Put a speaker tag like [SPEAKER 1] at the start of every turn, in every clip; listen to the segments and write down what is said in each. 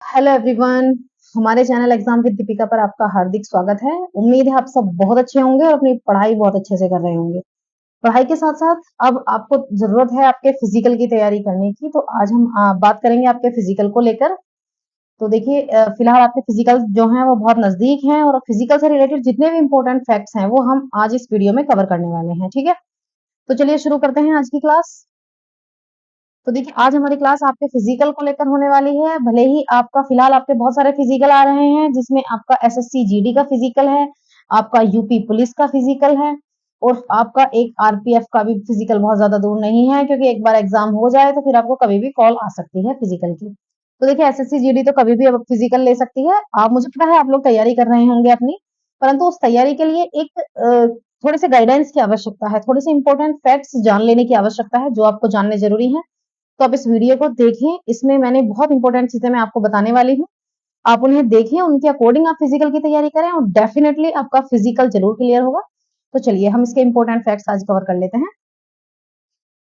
[SPEAKER 1] Hello everyone. हमारे channel exam with Deepika पर आपका हार्दिक स्वागत है। उम्मीद है आप सब बहुत अच्छे होंगे और अपनी पढ़ाई बहुत अच्छे से कर रहे होंगे। पढ़ाई के साथ साथ अब आपको जरूरत है आपके फिजिकल की तैयारी करने की। तो आज हम बात करेंगे आपके फिजिकल को लेकर। तो देखिए, फिलहाल आपके फिजिकल जो हैं वो बहुत नजदीक हैं और फिजिकल से रिलेटेड जितने भी इंपॉर्टेंट फैक्ट्स हैं वो हम आज इस वीडियो में कवर करने वाले हैं। ठीक है, तो चलिए शुरू करते हैं आज की क्लास। तो देखिए, आज हमारी क्लास आपके फिजिकल को लेकर होने वाली है। भले ही आपका फिलहाल आपके बहुत सारे फिजिकल आ रहे हैं, जिसमें आपका एसएससी जीडी का फिजिकल है, आपका यूपी पुलिस का फिजिकल है और आपका एक आरपीएफ का भी फिजिकल बहुत ज्यादा दूर नहीं है, क्योंकि एक बार एग्जाम हो जाए तो फिर आपको कभी भी कॉल आ सकती है फिजिकल की। तो देखिए, एसएससी जीडी तो कभी भी अब फिजिकल ले सकती है। आप, मुझे पता है आप लोग तैयारी कर रहे होंगे अपनी, परंतु उस तैयारी के लिए एक थोड़े से गाइडेंस की आवश्यकता है, थोड़े से इंपॉर्टेंट फैक्ट्स जान लेने की आवश्यकता है जो आपको जानने जरूरी है। तो आप इस वीडियो को देखें, इसमें मैंने बहुत इंपॉर्टेंट चीजें मैं आपको बताने वाली हूँ। आप उन्हें देखें, उनके अकॉर्डिंग आप फिजिकल की तैयारी करें और डेफिनेटली आपका फिजिकल जरूर क्लियर होगा। तो चलिए हम इसके इंपॉर्टेंट फैक्ट्स आज कवर कर लेते हैं।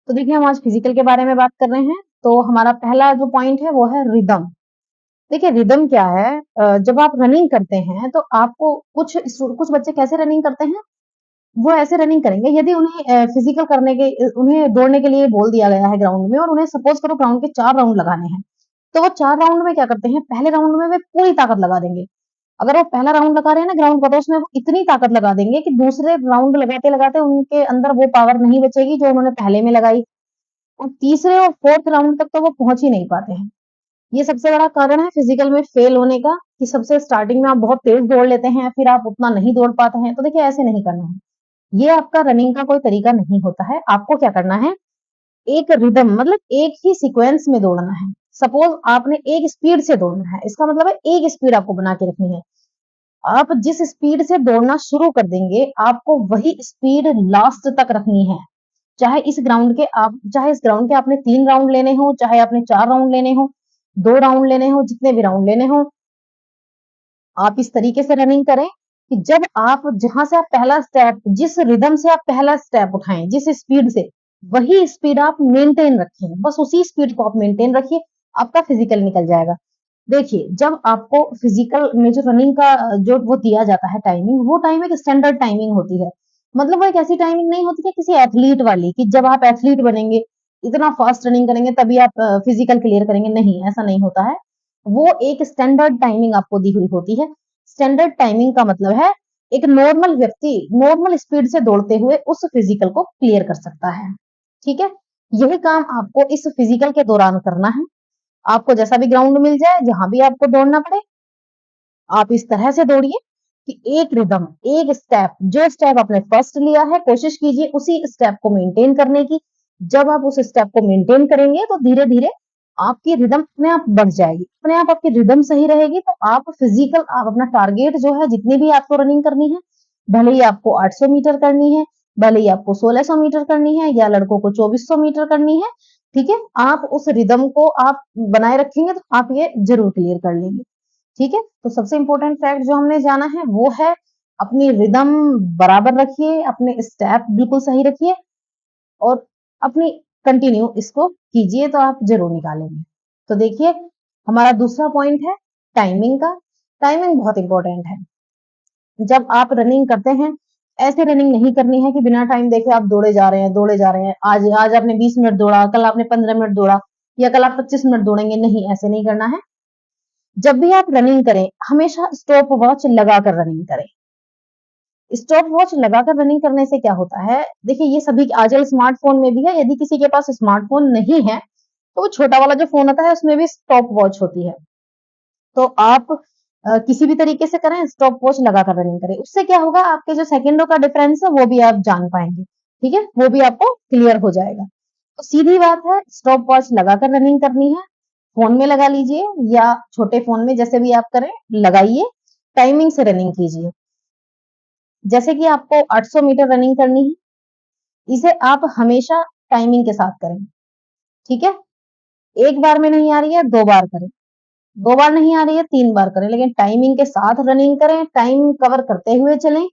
[SPEAKER 1] तो देखिए, हम आज फिजिकल के बारे में बात कर रहे हैं। तो हमारा पहला जो पॉइंट है वो है रिदम। देखिए, रिदम क्या है? जब आप रनिंग करते हैं तो आपको कुछ कुछ बच्चे कैसे रनिंग करते हैं, वो ऐसे रनिंग करेंगे। यदि उन्हें फिजिकल करने के उन्हें दौड़ने के लिए बोल दिया गया है ग्राउंड में और उन्हें सपोज करो ग्राउंड के 4 राउंड लगाने हैं, तो वो 4 राउंड में क्या करते हैं, पहले राउंड में वे पूरी ताकत लगा देंगे। अगर वो पहला राउंड लगा रहे हैं ना ग्राउंड का, तो उसमें वो इतनी ताकत लगा देंगे कि दूसरे राउंड लगाते-लगाते उनके अंदर वो पावर नहीं बचेगी जो उन्होंने पहले में लगाई, और तीसरे और फोर्थ राउंड तक तो वो पहुंच ही नहीं पाते हैं। ये सबसे बड़ा कारण है फिजिकल में फेल होने का, कि सबसे स्टार्टिंग में आप बहुत तेज दौड़ लेते हैं, फिर आप उतना नहीं दौड़ पाते हैं। तो देखिए, ऐसे नहीं करना है। ये आपका रनिंग का कोई तरीका नहीं होता है। आपको क्या करना है, एक रिदम मतलब एक ही सीक्वेंस में दौड़ना है। सपोज आपने एक स्पीड से दौड़ना है, इसका मतलब है एक स्पीड आपको बना के रखनी है। आप जिस स्पीड से दौड़ना शुरू कर देंगे, आपको वही स्पीड लास्ट तक रखनी है। चाहे इस ग्राउंड के आपने 3 राउंड लेने हो, चाहे आपने 4 राउंड लेने हो, 2 राउंड लेने हो, जितने भी राउंड लेने हो, आप इस तरीके से रनिंग करें कि जब आप जहां से आप पहला स्टेप, जिस रिदम से आप पहला स्टेप उठाएं, जिस स्पीड से, वही स्पीड आप मेंटेन रखें। बस उसी स्पीड को आप मेंटेन रखिए, आपका फिजिकल निकल जाएगा। देखिए, जब आपको फिजिकल में जो रनिंग का जो वो दिया जाता है टाइमिंग, वो टाइम एक स्टैंडर्ड टाइमिंग होती है। मतलब वो एक ऐसी टाइमिंग नहीं होती है किसी एथलीट वाली, कि जब आप एथलीट बनेंगे, इतना फास्ट रनिंग करेंगे तभी आप फिजिकल क्लियर करेंगे। नहीं, ऐसा नहीं होता है। वो एक स्टैंडर्ड टाइमिंग आपको दी हुई होती है। स्टैंडर्ड टाइमिंग का मतलब है एक नॉर्मल व्यक्ति नॉर्मल स्पीड से दौड़ते हुए उस फिजिकल को क्लियर कर सकता है। ठीक है, यही काम आपको इस फिजिकल के दौरान करना है। आपको जैसा भी ग्राउंड मिल जाए, जहां भी आपको दौड़ना पड़े, आप इस तरह से दौड़िए कि एक रिदम, एक स्टेप, जो स्टेप आपने फर्स्ट लिया है, कोशिश कीजिए उसी स्टेप को मेंटेन करने की। जब आप उस स्टेप को मेंटेन करेंगे तो धीरे धीरे आपकी रिदम अपने आप बढ़ जाएगी, अपने आप आपकी रिदम सही रहेगी। तो आप अपना टारगेट जो है, जितनी भी आपको रनिंग करनी है, भले ही आपको 800 मीटर करनी है, भले ही आपको 1600 मीटर करनी है, या लड़कों को 2400 मीटर करनी है, ठीक है, आप उस रिदम को आप बनाए रखेंगे तो आप ये जरूर क्लियर कर लेंगे। ठीक है, तो सबसे इंपॉर्टेंट फैक्ट जो हमने जाना है वो है, अपनी रिदम बराबर रखिए, अपने स्टेप बिल्कुल सही रखिए और अपनी कंटिन्यू इसको कीजिए तो आप जरूर निकालेंगे। तो देखिए, हमारा दूसरा पॉइंट है टाइमिंग का। टाइमिंग बहुत इंपॉर्टेंट है। जब आप रनिंग करते हैं, ऐसे रनिंग नहीं करनी है कि बिना टाइम देखे आप दौड़े जा रहे हैं। आज आज आपने 20 मिनट दौड़ा, कल आपने 15 मिनट दौड़ा, या कल आप 25 मिनट दौड़ेंगे। नहीं, ऐसे नहीं करना है। जब भी आप रनिंग करें, हमेशा स्टॉप वॉच लगाकर रनिंग करें। स्टॉप वॉच लगाकर रनिंग करने से क्या होता है, देखिए, ये सभी आजकल स्मार्टफोन में भी है। यदि किसी के पास स्मार्टफोन नहीं है, तो वो छोटा वाला जो फोन आता है उसमें भी स्टॉप वॉच होती है। तो आप किसी भी तरीके से करें, स्टॉप वॉच लगाकर रनिंग करें। उससे क्या होगा, आपके जो सेकंडों का डिफरेंस है वो भी आप जान पाएंगे। ठीक है, वो भी आपको क्लियर हो जाएगा। तो सीधी बात है, स्टॉप वॉच लगाकर रनिंग करनी है। फोन में लगा लीजिए या छोटे फोन में, जैसे भी आप करें, लगाइए। टाइमिंग से रनिंग कीजिए। जैसे कि आपको 800 मीटर रनिंग करनी है, इसे आप हमेशा टाइमिंग के साथ करें। ठीक है, एक बार में नहीं आ रही है, 2 बार करें, 2 बार नहीं आ रही है, 3 बार करें, लेकिन टाइमिंग के साथ रनिंग करें। टाइम कवर करते हुए चलें।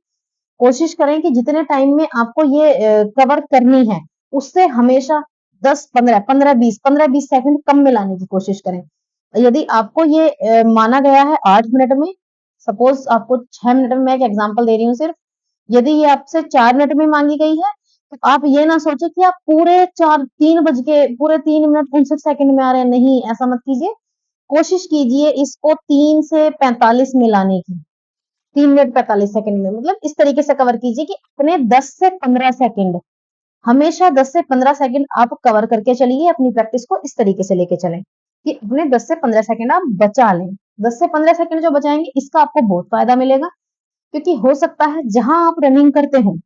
[SPEAKER 1] कोशिश करें कि जितने टाइम में आपको ये कवर करनी है, उससे हमेशा 10 15 15 20 15 20 सेकंड कम में लाने की कोशिश करें, यदि आपको ये माना गया है 8 मिनट में, सपोज आपको 6 मिनट में, मैं एक एग्जांपल दे रही हूँ सिर्फ, यदि ये आपसे 4 मिनट में मांगी गई है, तो आप ये ना सोचे कि आप पूरे 3 मिनट 59 सेकंड में आ रहे हैं, नहीं, ऐसा मत कीजिए। कोशिश कीजिए इसको 3 से 45 में लाने की, 3 मिनट 45 सेकंड में, मतलब इस तरीके से कवर कीजिए कि अपने 10 से 15 सेकंड, हमेशा 10 से 15 सेकंड आप कवर करके चलिए, अपनी प्रैक्टिस को इस तरीके से लेके चलें कि अपने 10 से 15 सेकंड आप बचा लें। 10 से 15 सेकंड जो बचाएंगे, इसका आपको बहुत फायदा मिलेगा, क्योंकि हो सकता है जहां आप रनिंग करते हो,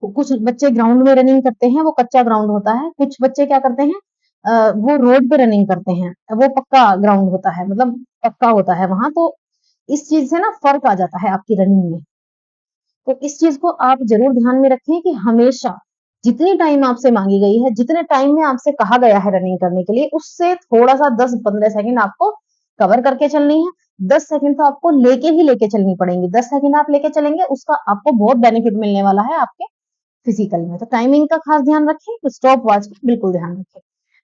[SPEAKER 1] कुछ बच्चे ग्राउंड में रनिंग करते हैं, वो कच्चा ग्राउंड होता है, कुछ बच्चे क्या करते हैं, वो रोड पे रनिंग करते हैं, वो पक्का ग्राउंड होता है, मतलब पक्का होता है वहां, तो इस चीज से ना फर्क आ जाता है आपकी रनिंग में। तो इस चीज को आप जरूर ध्यान में रखें कि हमेशा जितनी टाइम आपसे मांगी गई है, जितने टाइम में आपसे कहा गया है रनिंग करने के लिए, उससे थोड़ा सा 10-15 सेकंड आपको कवर करके चलनी है। 10 सेकंड तो आपको लेके चलनी पड़ेंगी, 10 सेकंड आप लेके चलेंगे, उसका आपको बहुत बेनिफिट मिलने वाला है आपके फिजिकल में। तो टाइमिंग का खास ध्यान रखें, तो स्टॉप वॉच का बिल्कुल ध्यान रखें।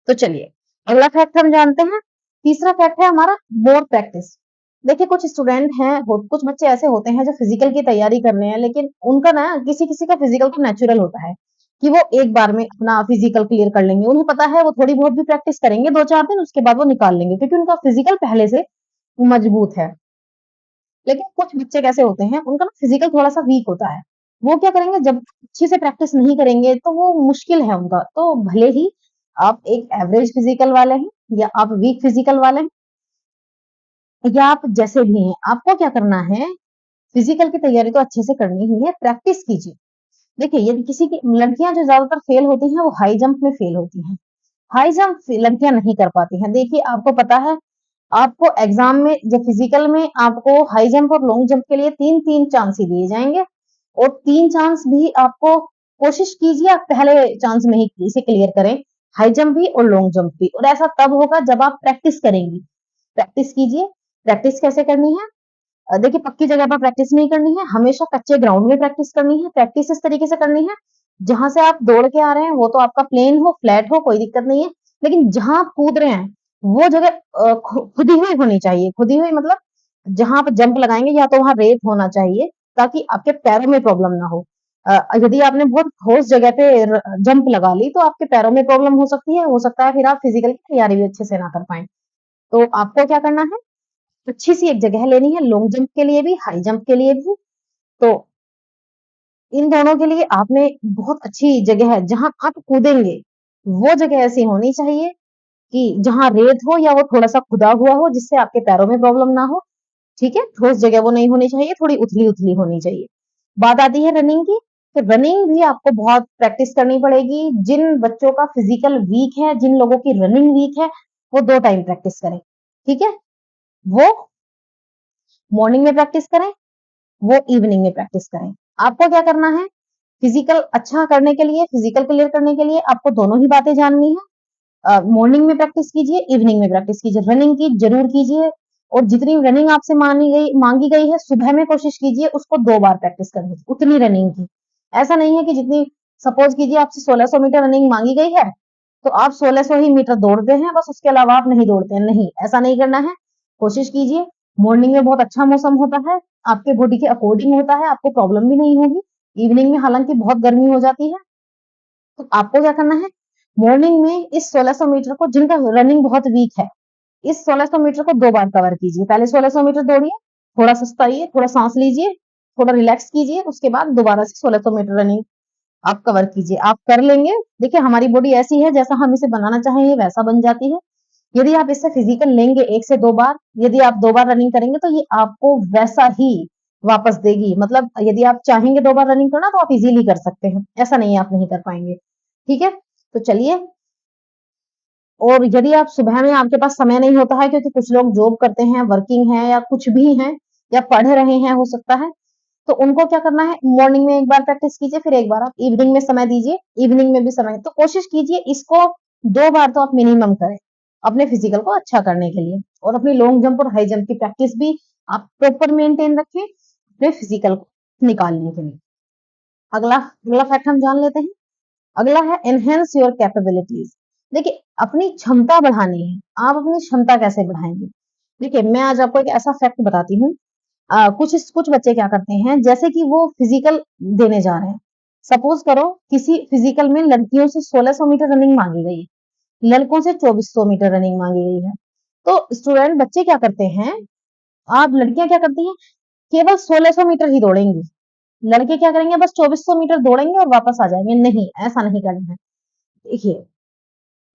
[SPEAKER 1] तो चलिए अगला फैक्ट हम जानते हैं। तीसरा फैक्ट है हमारा मोर प्रैक्टिस। देखिए कुछ स्टूडेंट हैं, कुछ बच्चे ऐसे होते हैं जो फिजिकल की तैयारी कर रहे हैं, लेकिन उनका ना किसी किसी का फिजिकल तो नेचुरल होता है कि वो एक बार में अपना फिजिकल क्लियर कर लेंगे, उन्हें पता है वो थोड़ी बहुत भी प्रैक्टिस करेंगे 2-4 दिन, उसके बाद वो निकाल लेंगे, क्योंकि उनका फिजिकल पहले से मजबूत है। लेकिन कुछ बच्चे कैसे होते हैं, उनका ना फिजिकल थोड़ा सा वीक होता है, वो क्या करेंगे, जब अच्छे से प्रैक्टिस नहीं करेंगे तो वो मुश्किल है उनका। तो भले ही आप एक एवरेज फिजिकल वाले हैं, या आप वीक फिजिकल वाले हैं, या आप जैसे भी हैं, आपको क्या करना है, फिजिकल की तैयारी तो अच्छे से करनी ही है, प्रैक्टिस कीजिए। देखिए यदि किसी की, लड़कियां जो ज्यादातर फेल होती हैं, वो हाई जंप में फेल होती हैं, हाई जंप लड़कियां नहीं कर पाती हैं। देखिए आपको पता है, आपको एग्जाम में, जब फिजिकल में आपको हाई जंप और लॉन्ग जंप के लिए 3-3 चांस ही दिए जाएंगे, और 3 चांस भी आपको, कोशिश कीजिए आप पहले चांस में ही इसे क्लियर करें, हाई जंप भी और लॉन्ग जंप भी, और ऐसा तब होगा जब आप प्रैक्टिस करेंगी। प्रैक्टिस कीजिए। प्रैक्टिस कैसे करनी है, देखिए पक्की जगह पर प्रैक्टिस नहीं करनी है, हमेशा कच्चे ग्राउंड में प्रैक्टिस करनी है। प्रैक्टिस इस तरीके से करनी है, जहां से आप दौड़ के आ रहे हैं वो तो आपका प्लेन हो, फ्लैट हो, कोई दिक्कत नहीं है, लेकिन जहां आप कूद रहे हैं वो जगह खुदी हुई होनी चाहिए। खुदी हुई मतलब जहां आप जंप लगाएंगे, या तो वहां रेत होना चाहिए, ताकि आपके पैरों में प्रॉब्लम ना हो। यदि आपने बहुत ठोस जगह पे जंप लगा ली, तो आपके पैरों में प्रॉब्लम हो सकती है, हो सकता है फिर आप फिजिकल की तैयारी भी अच्छे से ना कर पाए। तो आपको क्या करना है, अच्छी सी एक जगह लेनी है, लॉन्ग जंप के लिए भी, हाई जंप के लिए भी। तो इन दोनों के लिए आपने, बहुत अच्छी जगह है जहां आप कूदेंगे, वो जगह ऐसी होनी चाहिए कि जहां रेत हो, या वो थोड़ा सा खुदा हुआ हो, जिससे आपके पैरों में प्रॉब्लम ना हो। ठीक है, ठोस जगह वो नहीं होनी चाहिए, थोड़ी उथली उथली होनी चाहिए। बात आती है रनिंग की, तो रनिंग भी आपको बहुत प्रैक्टिस करनी पड़ेगी। जिन बच्चों का फिजिकल वीक है, जिन लोगों की रनिंग वीक है, वो 2 टाइम प्रैक्टिस करें। ठीक है, वो मॉर्निंग में प्रैक्टिस करें, वो इवनिंग में प्रैक्टिस करें। आपको क्या करना है, फिजिकल अच्छा करने के लिए, फिजिकल क्लियर करने के लिए आपको दोनों ही बातें जाननी है। मॉर्निंग में प्रैक्टिस कीजिए, इवनिंग में प्रैक्टिस कीजिए, रनिंग की जरूर कीजिए, और जितनी रनिंग आपसे मांगी गई है, सुबह में कोशिश कीजिए उसको 2 बार प्रैक्टिस करने की, उतनी रनिंग की। ऐसा नहीं है कि जितनी, सपोज कीजिए आपसे 1600 मीटर रनिंग मांगी गई है, तो आप 1600 ही मीटर दौड़ते हैं बस, उसके अलावा आप नहीं दौड़ते हैं, नहीं, ऐसा नहीं करना है। कोशिश कीजिए, मॉर्निंग में बहुत अच्छा मौसम होता है, आपके बॉडी के अकॉर्डिंग होता है, आपको प्रॉब्लम भी नहीं होगी। इवनिंग में हालांकि बहुत गर्मी हो जाती है, तो आपको क्या करना है, मॉर्निंग में इस 1600 मीटर को, जिनका रनिंग बहुत वीक है, इस 1600 मीटर को 2 बार कवर कीजिए। पहले 1600 मीटर दौड़िए, थोड़ा सुस्ताइए, थोड़ा सांस लीजिए, थोड़ा रिलैक्स कीजिए, उसके बाद दोबारा से 1600 मीटर रनिंग आप कवर कीजिए। आप कर लेंगे। देखिए हमारी बॉडी ऐसी है, जैसा हम इसे बनाना चाहेंगे वैसा बन जाती है। यदि आप इससे फिजिकल लेंगे 1 से 2 बार, यदि आप 2 बार रनिंग करेंगे, तो ये आपको वैसा ही वापस देगी। मतलब यदि आप चाहेंगे 2 बार रनिंग करना, तो आप इजीली कर सकते हैं, ऐसा नहीं है आप नहीं कर पाएंगे। ठीक है, तो चलिए। और यदि आप सुबह में, आपके पास समय नहीं होता है, क्योंकि कुछ लोग जॉब करते हैं, वर्किंग है, या कुछ भी हैं, या पढ़ रहे हैं, हो सकता है, तो उनको क्या करना है, मॉर्निंग में 1 बार प्रैक्टिस कीजिए, फिर 1 बार आप इवनिंग में समय दीजिए, इवनिंग में भी समय, तो कोशिश कीजिए इसको 2 बार तो आप मिनिमम करें, अपने फिजिकल को अच्छा करने के लिए। और अपनी लॉन्ग जंप और हाई जंप की प्रैक्टिस भी आप प्रॉपर मेंटेन रखें, अपने फिजिकल को निकालने के लिए। अगला अगला फैक्ट हम जान लेते हैं। अगला है एनहेंस योर कैपेबिलिटीज। देखिए, अपनी क्षमता बढ़ानी है, आप अपनी क्षमता कैसे बढ़ाएँगे? देखिए, मैं आज आपको एक ऐसा फैक्ट बताती हूँ। कुछ बच्चे क्या करते हैं, जैसे कि वो फिजिकल देने जा रहे हैं। सपोज करो किसी फिजिकल में लड़कियों से 1600 मीटर रनिंग मांगी गई है, लड़कों से 2400 मीटर रनिंग मांगी गई है। तो स्टूडेंट बच्चे क्या करते हैं, आप लड़कियां क्या करती हैं, केवल 1600 मीटर ही दौड़ेंगी, लड़के क्या करेंगे, बस 2400 मीटर दौड़ेंगे और वापस आ जाएंगे। नहीं, ऐसा नहीं करना है। देखिए,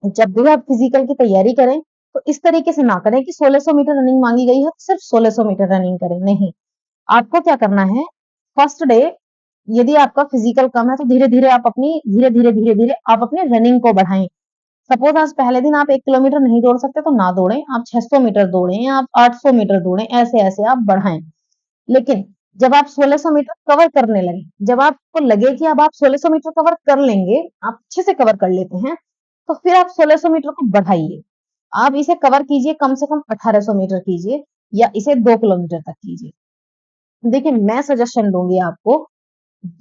[SPEAKER 1] जब भी आप फिजिकल की तैयारी करें तो इस तरीके से ना करें कि 1600 मीटर रनिंग मांगी गई है तो सिर्फ 1600 मीटर रनिंग करें। नहीं, आपको क्या करना है, फर्स्ट डे यदि आपका फिजिकल कम है तो धीरे धीरे आप अपने रनिंग को बढ़ाएं। सपोज आज पहले दिन आप 1 किलोमीटर नहीं दौड़ सकते तो ना दौड़ें, आप 600 मीटर दौड़ें, आप 800 मीटर दौड़ें, ऐसे ऐसे आप बढ़ाएं। लेकिन जब आप 1600 मीटर कवर करने लगे, जब आपको लगे कि अब आप 1600 मीटर कवर कर लेंगे, आप अच्छे से कवर कर लेते हैं, तो फिर आप 1600 मीटर को बढ़ाइए। आप इसे कवर कीजिए, कम से कम 1800 मीटर कीजिए या इसे 2 किलोमीटर तक कीजिए। देखिए, मैं सजेशन दूंगी आपको,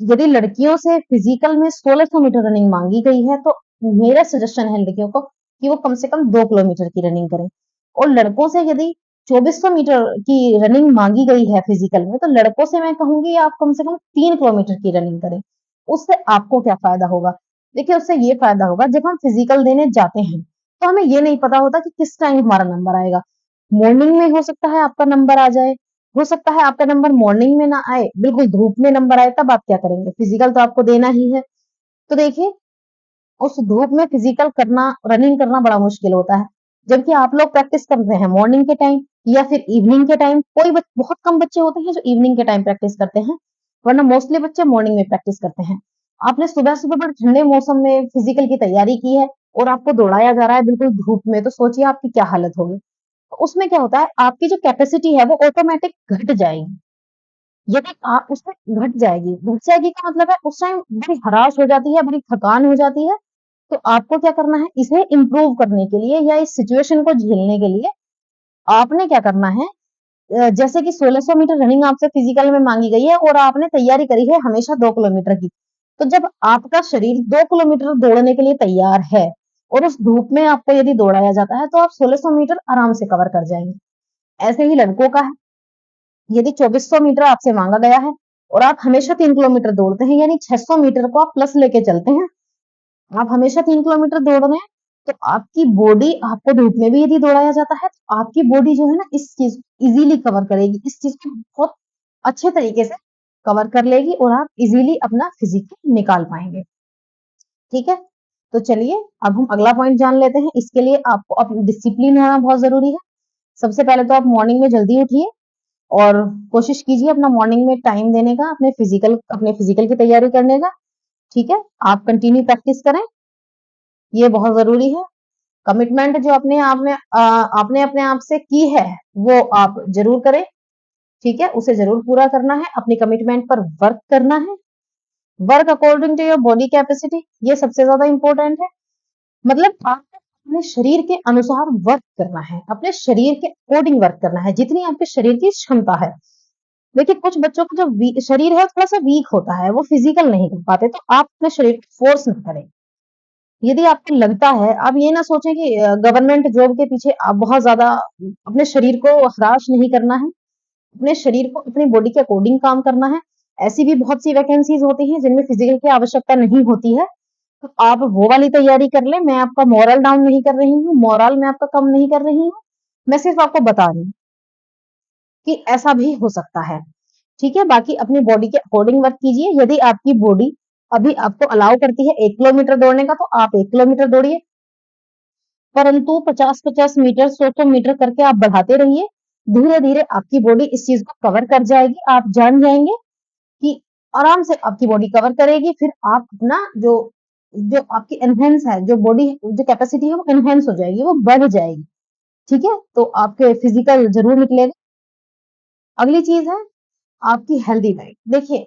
[SPEAKER 1] यदि लड़कियों से फिजिकल में 1600 मीटर रनिंग मांगी गई है तो मेरा सजेशन है लड़कियों को कि वो कम से कम 2 किलोमीटर की रनिंग करें। और लड़कों से यदि 2400 मीटर की रनिंग मांगी गई है फिजिकल में तो लड़कों से मैं कहूंगी आप कम से कम 3 किलोमीटर की रनिंग करें। उससे आपको क्या फायदा होगा? देखिए, उससे ये फायदा होगा, जब हम फिजिकल देने जाते हैं तो हमें ये नहीं पता होता कि किस टाइम हमारा नंबर आएगा। मॉर्निंग में हो सकता है आपका नंबर आ जाए, हो सकता है आपका नंबर मॉर्निंग में ना आए, बिल्कुल धूप में नंबर आए, तब आप क्या करेंगे? फिजिकल तो आपको देना ही है। तो देखिए, उस धूप में फिजिकल करना, रनिंग करना बड़ा मुश्किल होता है। जबकि आप लोग प्रैक्टिस करते हैं मॉर्निंग के टाइम या फिर इवनिंग के टाइम। बहुत कम बच्चे होते हैं जो इवनिंग के टाइम प्रैक्टिस करते हैं, वरना मोस्टली बच्चे मॉर्निंग में प्रैक्टिस करते हैं। आपने सुबह सुबह बड़े ठंडे मौसम में फिजिकल की तैयारी की है और आपको दौड़ाया जा रहा है बिल्कुल धूप में, तो सोचिए आपकी क्या हालत होगी। तो उसमें क्या होता है, आपकी जो कैपेसिटी है वो ऑटोमेटिक घट जाएगी। यदि आप उसमें घट जाएगी का मतलब है उस टाइम बड़ी हरास हो जाती है, बड़ी थकान हो जाती है। तो आपको क्या करना है, इसे इम्प्रूव करने के लिए या इस सिचुएशन को झेलने के लिए आपने क्या करना है, जैसे कि 1600 मीटर रनिंग आपसे फिजिकल में मांगी गई है और आपने तैयारी करी है हमेशा 2 किलोमीटर की। तो जब आपका शरीर 2 किलोमीटर दौड़ने के लिए तैयार है और उस धूप में आपको यदि दौड़ाया जाता है तो आप 1600 मीटर आराम से कवर कर जाएंगे। ऐसे ही लड़कों का है, यदि 2400 मीटर आपसे मांगा गया है और आप हमेशा 3 किलोमीटर दौड़ते हैं, यानी 600 मीटर को आप प्लस लेके चलते हैं, आप हमेशा 3 किलोमीटर दौड़ रहे हैं, तो आपकी बॉडी, आपको धूप में भी यदि दौड़ाया जाता है, तो आपकी बॉडी जो है ना इस चीज़ इज़िली कवर करेगी, इस चीज़ को बहुत अच्छे तरीके से कवर कर लेगी और आप इज़िली अपना फिज़िकल निकाल पाएँगे। ठीक है? तो चलिए, अब हम अगला पॉइंट जान लेते हैं। इसके लिए आपको डिसिप्लिन होना बहुत ज़रूरी है। सबसे पहले तो आप मॉर्निंग में जल्दी उठिए और कोशिश कीजिए अपना मॉर्निंग में टाइम देने का, अपने फिज़िकल की तैयारी करने का। ठीक है? आप कंटिन्यू प्रैक्टिस करें, ये बहुत ज़रूरी है। कमिटमेंट जो आपने अपने आप से की है, वो आप ज़रूर करें, ठीक है? उसे ज़रूर पूरा करना है, अपनी कमिटमेंट पर वर्क करना है। Work according to your body capacity, ये सबसे ज़्यादा इम्पोर्टेंट है। मतलब आपको अपने शरीर के अनुसार वर्क करना है, अपने शरीर के अकॉर्डिंग वर्क करना है, जितनी आपके शरीर की क्षमता है। देखिए, कुछ बच्चों का जो शरीर है थोड़ा-सा वीक होता है, वो फिजिकल नहीं कर पाते, तो आप अपने शरीर को फोर्स ना करें। यदि आपको लगता है, आप ये ना सोचें कि गवर्नमेंट जॉब के पीछे आप बहुत ज़्यादा अपने शरीर को हराश नहीं करना है, अपने शरीर को अपनी बॉडी के अकॉर्डिंग काम करना है। ऐसी भी बहुत सी वैकेंसीज़ होती हैं जिनमें फिजिकल की आवश्यकता नहीं होती है, तो आप वो वाली तैयारी कर लें। मैं आपका मोरल डाउन नहीं कर रही हूँ, मोरल मैं आपका कम नहीं कर रही हूँ। मैं सिर्फ आपको बता रही हूँ कि ऐसा भी हो सकता है। ठीक है? बाकी अपनी बॉडी के अकॉर्डिंग वर्क कीजिए। यदि आपकी बॉडी अभी आपको अलाउ करती है 1 किलोमीटर दौड़ने का, तो आप 1 किलोमीटर दौड़िए। परंतु 50-50 मीटर, 100-100 मीटर करके आप बढ़ाते रहिए। धीरे-धीरे आपकी बॉडी इस चीज़ को कवर कर जाएगी। आप जान जाएँगे कि आराम से आपकी बॉडी कवर करेगी। फिर आप अपना जो जो आपकी एनहांस है, जो बॉडी जो कैपेसिटी है वो एनहांस हो जाएगी, वो बढ़ जाएगी। ठीक है? तो आपके फिजिकल ज़रूर निकलेगा। अगली चीज़ है आपकी हेल्दी डाइट। देखिए,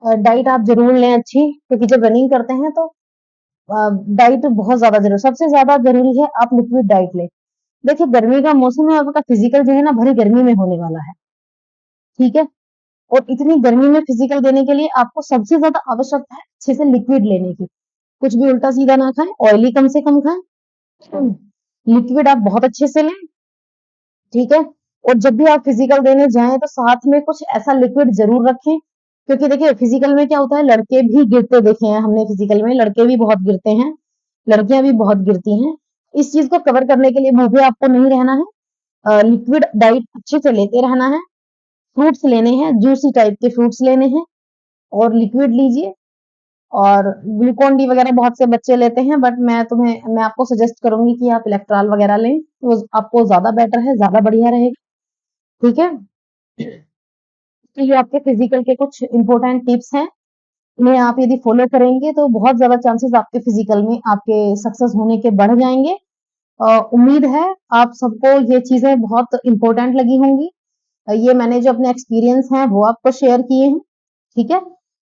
[SPEAKER 1] डाइट आप ज़रूर लें अच्छी, क्योंकि जब रनिंग करते हैं तो डाइट बहुत ज़्यादा ज़रूरी, सबसे ज़्यादा ज़रूरी है आप लिक्विड डाइट लें। देखिए, गर्मी का मौसम है, आपका फिजिकल जो है ना भरी गर्मी में होने वाला है, ठीक है? और इतनी गर्मी में फिजिकल देने के लिए आपको सबसे ज़्यादा आवश्यकता है अच्छे से लिक्विड लेने की। कुछ भी उल्टा-सीधा ना खाएँ, ऑयली कम से कम खाएँ, लिक्विड आप बहुत अच्छे से लें, ठीक है। और जब भी आप फिजिकल देने जाएं तो साथ में कुछ ऐसा लिक्विड जरूर रखें, क्योंकि देखिए फिजिकल में क्या होता है, लड़के भी गिरते देखे हैं हमने, फिजिकल में लड़के भी बहुत गिरते हैं, लड़कियां भी बहुत गिरती हैं। इस चीज को कवर करने के लिए मुंह पे आपको नहीं रहना है, लिक्विड डाइट अच्छे से लेते रहना है, फ्रूट्स लेने हैं, जूसी टाइप के फ्रूट्स लेने हैं और लिक्विड लीजिए। और ग्लूकोन डी वगैरह बहुत से बच्चे लेते हैं, बट मैं आपको सजेस्ट करूंगी कि आप इलेक्ट्रॉल वगैरह लें, तो आपको ज्यादा बेटर है, ज्यादा बढ़िया रहेगा, ठीक है। तो ये आपके फिजिकल के कुछ इंपॉर्टेंट टिप्स हैं, इन्हें आप यदि फॉलो करेंगे तो बहुत ज्यादा चांसेस आपके फिजिकल में आपके सक्सेस होने के बढ़ जाएंगे। उम्मीद है आप सबको ये चीजें बहुत इंपॉर्टेंट लगी होंगी। ये मैंने जो अपने एक्सपीरियंस हैं वो आपको शेयर किए हैं, ठीक है।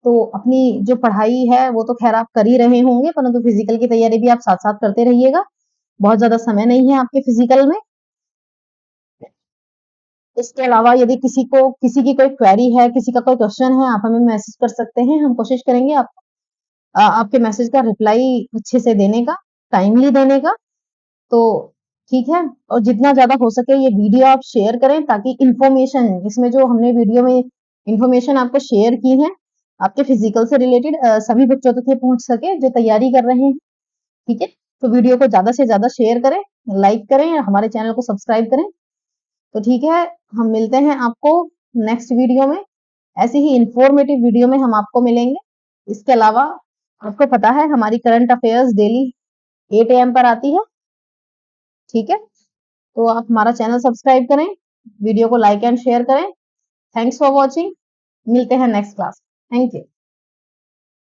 [SPEAKER 1] तो अपनी जो पढ़ाई है वो तो खैर आप कर ही रहे होंगे, परंतु फिजिकल की तैयारी भी आप साथ साथ करते रहिएगा, बहुत ज्यादा समय नहीं है आपके फिजिकल में। इसके अलावा यदि किसी की कोई क्वेरी है, किसी का कोई क्वेश्चन है, आप हमें मैसेज कर सकते हैं, हम कोशिश करेंगे आपके मैसेज का रिप्लाई अच्छे से देने का, टाइमली देने का। तो ठीक है, और जितना ज्यादा हो सके ये वीडियो आप शेयर करें, ताकि इंफॉर्मेशन इसमें जो हमने वीडियो में इंफॉर्मेशन आपको शेयर की है आपके फिजिकल से रिलेटेड, सभी बच्चों तक ये पहुंच सके जो तैयारी कर रहे हैं, ठीक है। तो वीडियो को ज्यादा से ज्यादा शेयर करें, लाइक करें, हमारे चैनल को सब्सक्राइब करें। तो ठीक है, हम मिलते हैं आपको नेक्स्ट वीडियो में, ऐसी ही इंफॉर्मेटिव वीडियो में हम आपको मिलेंगे। इसके अलावा आपको पता है हमारी करंट अफेयर्स डेली 8 AM पर आती है, ठीक है। तो आप हमारा चैनल सब्सक्राइब करें, वीडियो को लाइक एंड शेयर करें। थैंक्स फॉर वॉचिंग, मिलते हैं नेक्स्ट क्लास। Thank you.